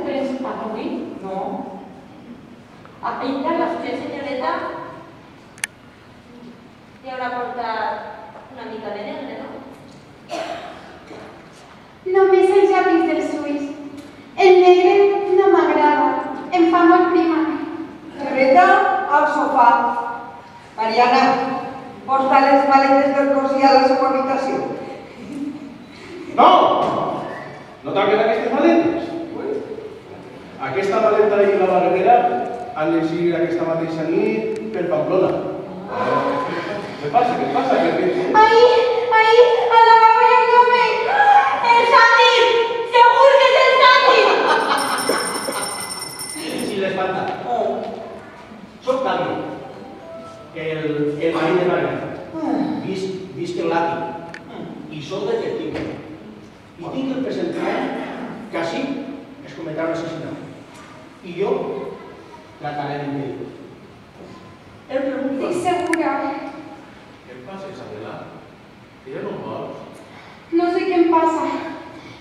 tens pa avui? No. Ainda vostè, senyoreta, li haurà portat una mica de negre, no? Només els llapis dels ulls. El negre no m'agrada, em fa molt prima. Reta al sofà. Mariana, porta les maletes del cosí a la seva habitació. No! No toquen aquestes maletes? Aquesta maleta i la vaguera han d'eixir aquesta mateixa nit per Pamplona. Què passa? Què passa? Ahí, al lavabo hi ha un home. El Santi! Segur que és el Santi! Si l'espanta. Soc Tàbio, el marit de Margarita. Visc en l'àtic i soc detectiu. I tinc el presentiment que així es cometrà un assassinat. I jo trataré d'impedir-ho. El pregunto. Estic segura. Què et passa, Isabela? Que ja no em vols? No sé què em passa.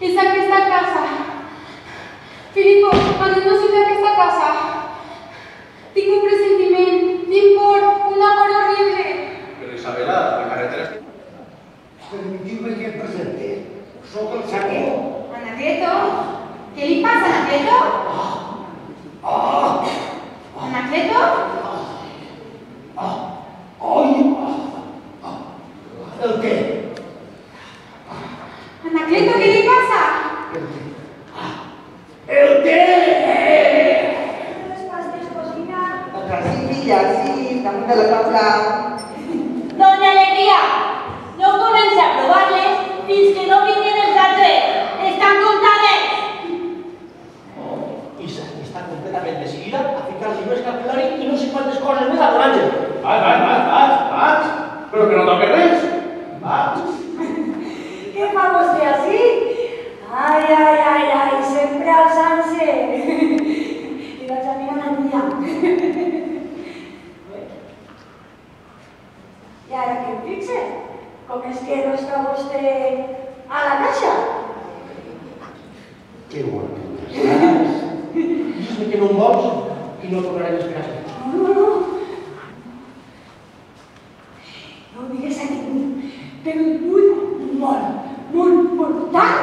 És aquesta casa. Filipo, anem-nos d'aquesta casa. Tinc un presentiment, tinc por, un amor horrible. Però Isabela, la carretera és... Permiti'm que em presente. Soc el Santi. Anacleto? Què li passa, Anacleto? Anacleto? El què? Anacleto, què li passa? El què? Sí, filla, sí, damunt de la taula. Doña Alegría, no comenci a provar-les fins que no vinguin els altres. Estan comptades! Isa està completament decidida a ficar-li més capil·lari i no sé quantes coses més a Don Àngel. Vaig! Però que no toque res! Vaig! Què fa vostè així? Ai, sempre alçant-se. I vaig a mirar la lluna. I ara que em fixe, com és que no està vostè a la caixa? Que guapo estàs. Dius-me que no em vols i no tornarem a esperar. No. No ho digues a ningú, però el vull molt, tant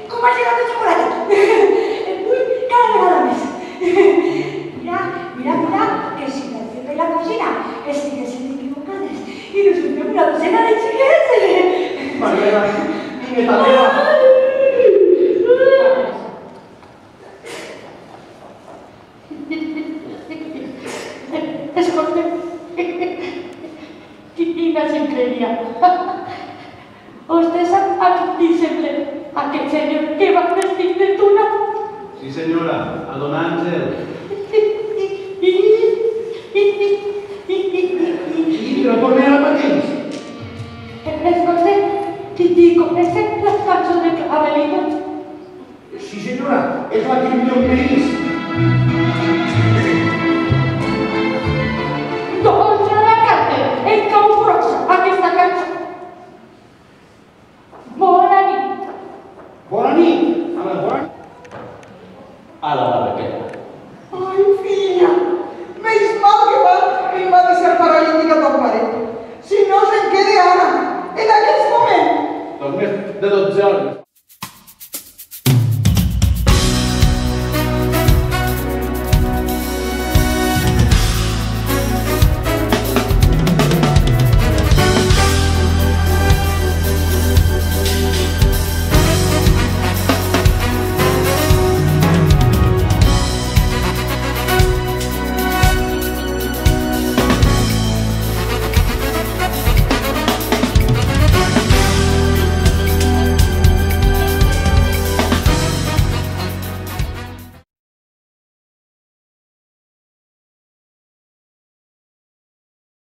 com el gelat de xocolata. El vull cada vegada més. Mira, que si la teva i la cosina estiguessin equivocades i resultem una docena de xiquets. Mariana, nieta meva. Escolta, quina ximpleria. Vostè sap a qui sembla aquest senyor que va vestit de tuna? Sí, senyora, a Don Àngel. I retornem al mateix. Escolta, qui coneix les cançons de Abelino? Sí, senyora, és la que millor país. Doncs a la carta, el que ho prosa aquesta cançó. Bona nit. Bona nit. Bona nit. A la barraqueta. Ai, filla, menys mal que em va deixar paralítica ton pare. Si no se'n queda ara, en aquest moment. Doncs més de 12 hores.